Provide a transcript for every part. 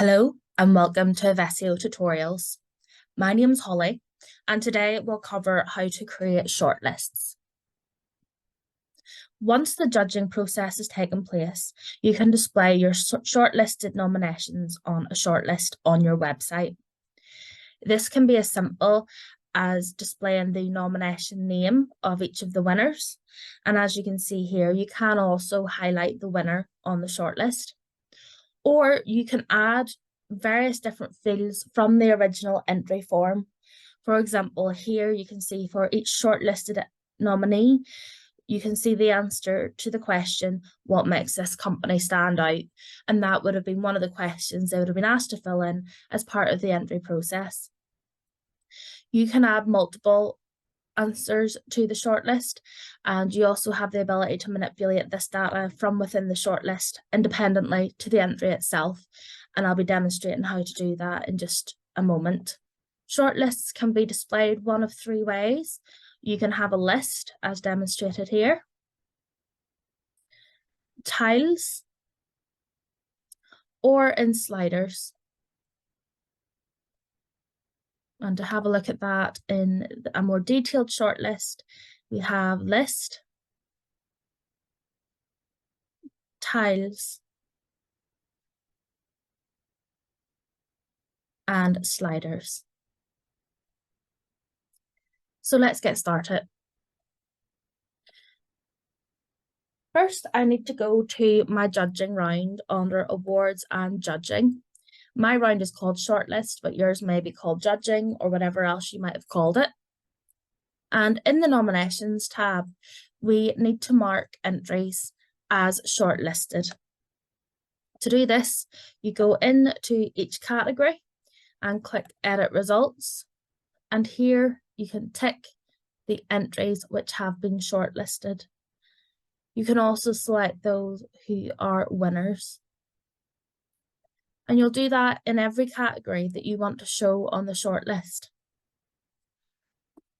Hello and welcome to Evessio tutorials. My name's Holly and today we'll cover how to create shortlists. Once the judging process has taken place, you can display your shortlisted nominations on a shortlist on your website. This can be as simple as displaying the nomination name of each of the winners. And as you can see here, you can also highlight the winner on the shortlist. Or you can add various different fields from the original entry form. For example, here you can see for each shortlisted nominee, you can see the answer to the question, what makes this company stand out? And that would have been one of the questions they would have been asked to fill in as part of the entry process. You can add multiple answers to the shortlist, and you also have the ability to manipulate this data from within the shortlist independently to the entry itself, and I'll be demonstrating how to do that in just a moment. Shortlists can be displayed one of three ways. You can have a list as demonstrated here, tiles, or in sliders. And to have a look at that in a more detailed shortlist, we have list, tiles, and sliders. So let's get started. First, I need to go to my judging round under awards and judging. My round is called shortlist, but yours may be called judging or whatever else you might have called it. And in the nominations tab, we need to mark entries as shortlisted. To do this, you go into each category and click edit results. And here you can tick the entries which have been shortlisted. You can also select those who are winners. And you'll do that in every category that you want to show on the shortlist.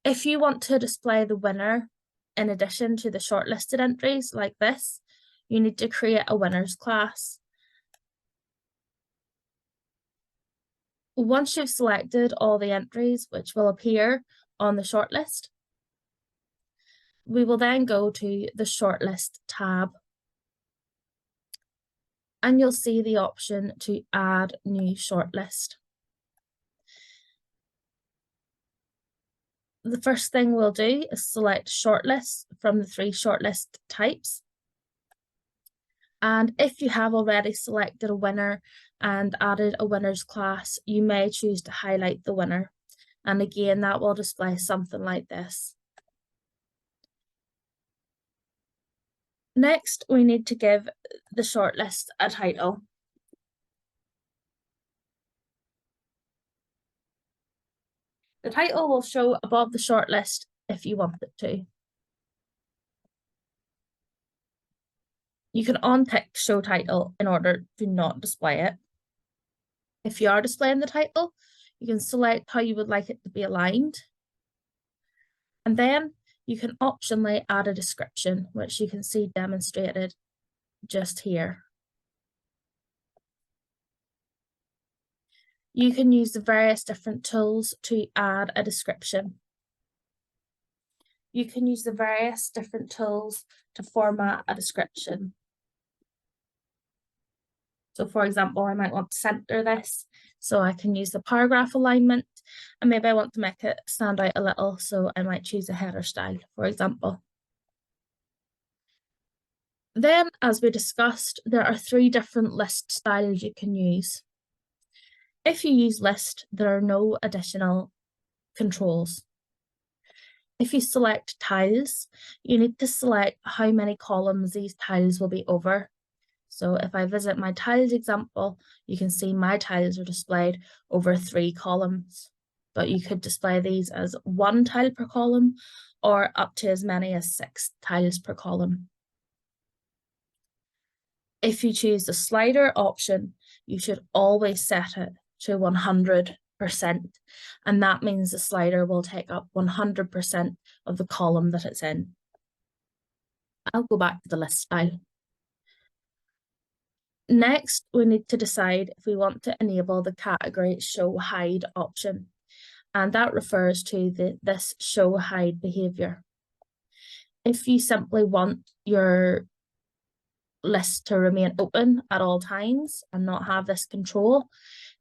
If you want to display the winner in addition to the shortlisted entries like this, you need to create a winners class. Once you've selected all the entries which will appear on the shortlist, we will then go to the shortlist tab. And you'll see the option to add new shortlist. The first thing we'll do is select shortlist from the three shortlist types. And if you have already selected a winner and added a winners class, you may choose to highlight the winner. And again, that will display something like this. Next, we need to give the shortlist a title. The title will show above the shortlist if you want it to. You can untick show title in order to not display it. If you are displaying the title, you can select how you would like it to be aligned. And then you can optionally add a description, which you can see demonstrated just here. You can use the various different tools to add a description. You can use the various different tools to format a description. So for example, I might want to center this, so I can use the paragraph alignment, and maybe I want to make it stand out a little, so I might choose a header style, for example. Then, as we discussed, there are three different list styles you can use. If you use list, there are no additional controls. If you select tiles, you need to select how many columns these tiles will be over. So if I visit my tiles example, you can see my tiles are displayed over 3 columns, but you could display these as 1 tile per column or up to as many as 6 tiles per column. If you choose the slider option, you should always set it to 100%, and that means the slider will take up 100% of the column that it's in. I'll go back to the list style. Next, we need to decide if we want to enable the category show hide option, and that refers to this show hide behavior. If you simply want your list to remain open at all times and not have this control,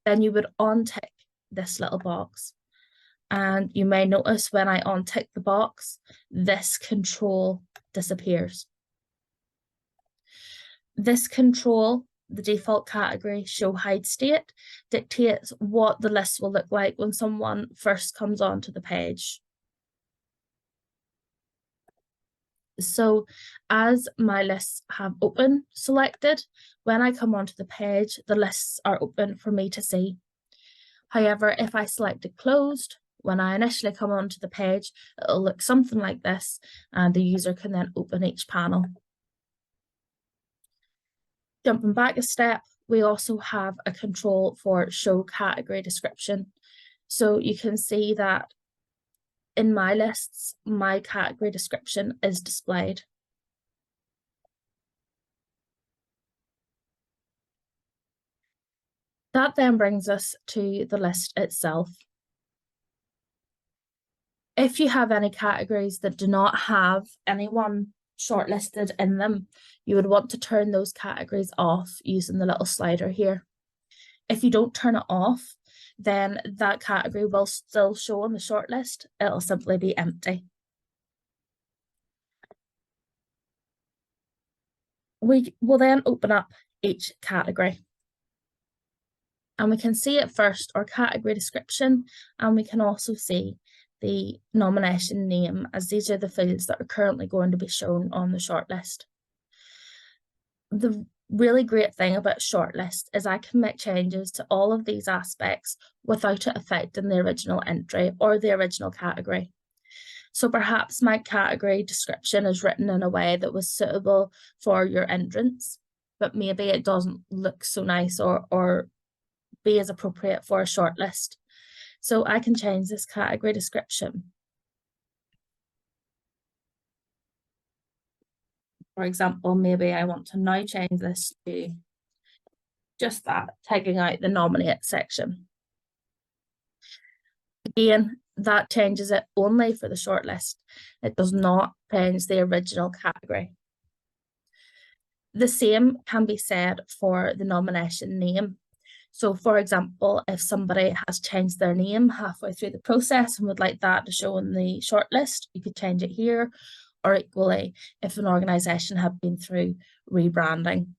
then you would untick this little box. And you may notice when I untick the box, this control disappears. This control, the default category show hide state, dictates what the list will look like when someone first comes onto the page. So as my lists have open selected, when I come onto the page, the lists are open for me to see. However, if I select it closed, when I initially come onto the page, it'll look something like this, and the user can then open each panel. Jumping back a step, we also have a control for show category description. So you can see that in my lists, my category description is displayed. That then brings us to the list itself. If you have any categories that do not have anyone shortlisted in them, you would want to turn those categories off using the little slider here. If you don't turn it off, then that category will still show on the shortlist. It'll simply be empty. We will then open up each category. And we can see at first our category description, and we can also see the nomination name, as these are the fields that are currently going to be shown on the shortlist. The really great thing about shortlist is I can make changes to all of these aspects without it affecting the original entry or the original category. So perhaps my category description is written in a way that was suitable for your entrance, but maybe it doesn't look so nice or be as appropriate for a shortlist. So I can change this category description. For example, maybe I want to now change this to just that, taking out the nominate section. Again, that changes it only for the shortlist. It does not change the original category. The same can be said for the nomination name. So for example, if somebody has changed their name halfway through the process and would like that to show in the shortlist, you could change it here, or equally if an organisation had been through rebranding.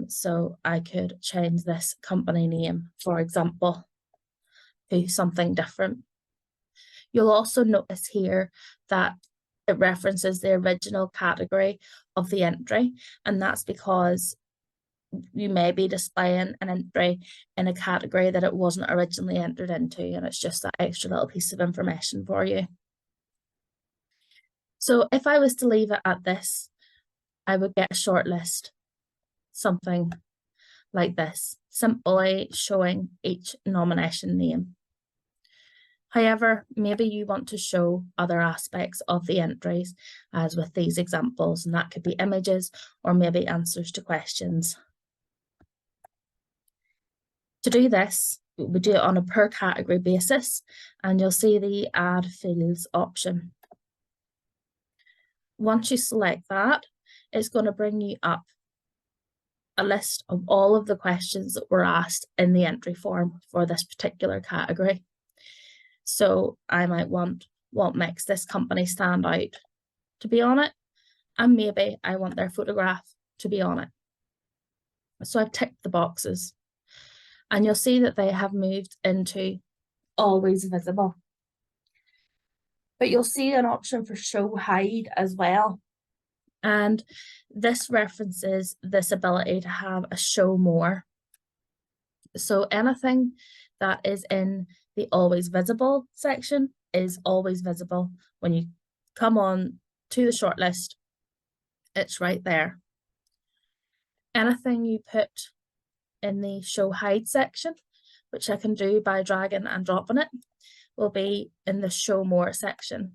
So I could change this company name, for example, to something different. You'll also notice here that it references the original category of the entry, and that's because you may be displaying an entry in a category that it wasn't originally entered into, and it's just that extra little piece of information for you. So if I was to leave it at this, I would get a shortlist, something like this, simply showing each nomination name. However, maybe you want to show other aspects of the entries, as with these examples, and that could be images or maybe answers to questions. To do this, we do it on a per category basis, and you'll see the add fields option. Once you select that, it's going to bring you up a list of all of the questions that were asked in the entry form for this particular category. So I might want what makes this company stand out to be on it, and maybe I want their photograph to be on it. So I've ticked the boxes, and you'll see that they have moved into always visible. But you'll see an option for show hide as well. And this references this ability to have a show more. So anything that is in the always visible section is always visible. When you come on to the shortlist, it's right there. Anything you put in the show hide section, which I can do by dragging and dropping it, will be in the show more section.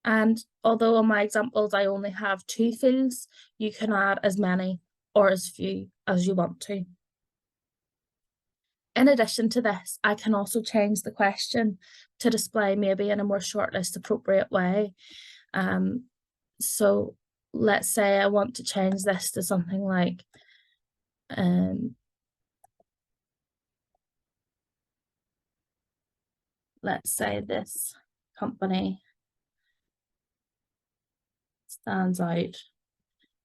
And although on my examples I only have 2 fields, you can add as many or as few as you want to. In addition to this, I can also change the question to display maybe in a more shortlist appropriate way. So let's say I want to change this to something like let's say this company stands out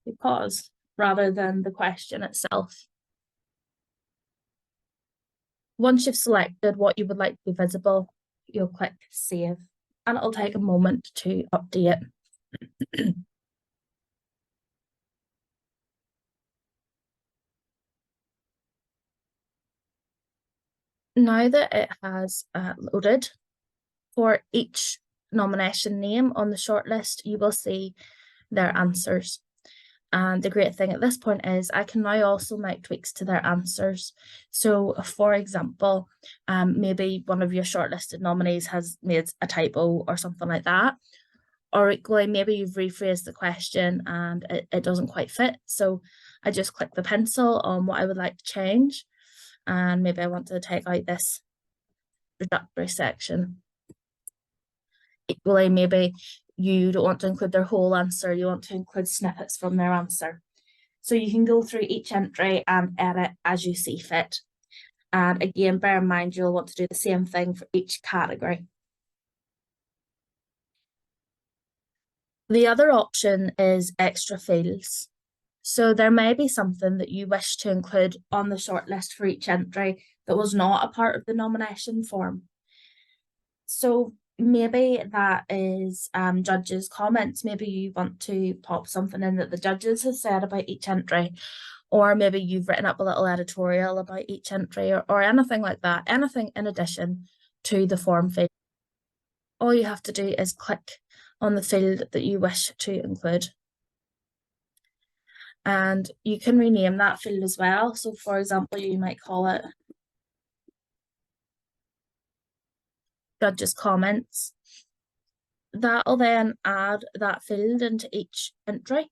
because, rather than the question itself. Once you've selected what you would like to be visible, you'll click Save, and it'll take a moment to update. Now that it has loaded, for each nomination name on the shortlist, you will see their answers. And the great thing at this point is I can now also make tweaks to their answers. So, for example, maybe one of your shortlisted nominees has made a typo or something like that. Or equally, maybe you've rephrased the question and it doesn't quite fit. So I just click the pencil on what I would like to change. And maybe I want to take out this introductory section. Equally, maybe you don't want to include their whole answer, you want to include snippets from their answer. So you can go through each entry and edit as you see fit. And again, bear in mind, you'll want to do the same thing for each category. The other option is extra fields. So there may be something that you wish to include on the shortlist for each entry that was not a part of the nomination form. So maybe that is judges' comments. Maybe you want to pop something in that the judges have said about each entry, or maybe you've written up a little editorial about each entry, or anything like that, anything in addition to the form field. All you have to do is click on the field that you wish to include. And you can rename that field as well. So for example, you might call it judges' comments. That'll then add that field into each entry.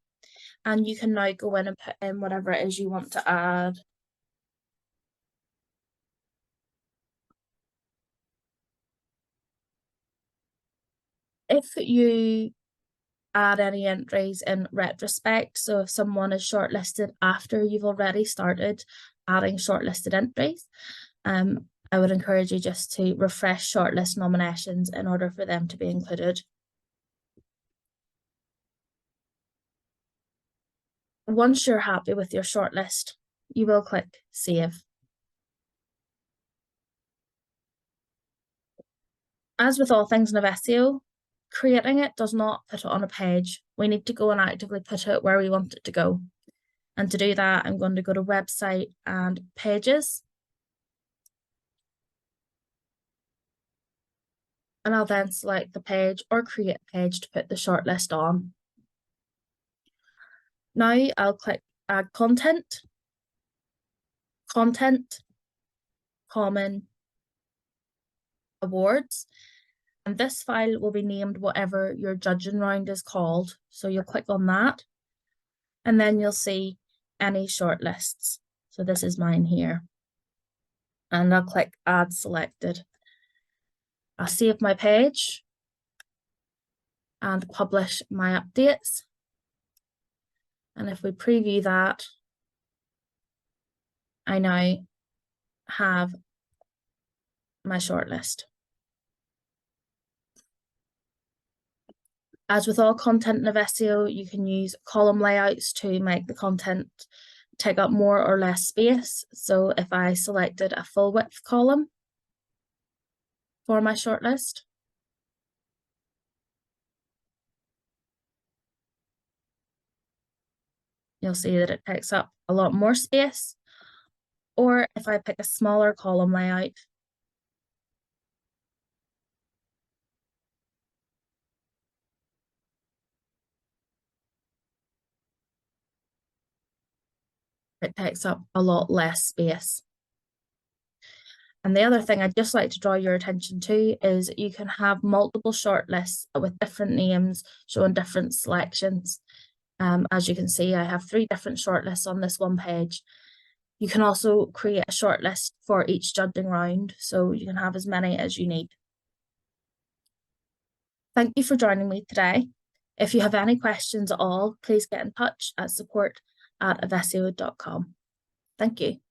And you can now go in and put in whatever it is you want to add. If you add any entries in retrospect, so if someone is shortlisted after you've already started adding shortlisted entries, I would encourage you just to refresh shortlist nominations in order for them to be included. Once you're happy with your shortlist, you will click Save. As with all things in Evessio, creating it does not put it on a page. We need to go and actively put it where we want it to go. And to do that, I'm going to go to Website and Pages. And I'll then select the page or create a page to put the shortlist on. Now I'll click Add Content, Content, Common, Awards. And this file will be named whatever your judging round is called. So you'll click on that. And then you'll see any shortlists. So this is mine here. And I'll click Add Selected. I'll save my page and publish my updates. And if we preview that, I now have my shortlist. As with all content in Evessio, you can use column layouts to make the content take up more or less space. So if I selected a full width column for my shortlist, you'll see that it takes up a lot more space. Or if I pick a smaller column layout, it takes up a lot less space. And the other thing I'd just like to draw your attention to is you can have multiple shortlists with different names showing different selections. As you can see, I have 3 different shortlists on this one page. You can also create a shortlist for each judging round, so you can have as many as you need. Thank you for joining me today. If you have any questions at all, please get in touch at support@evessio.com. Thank you.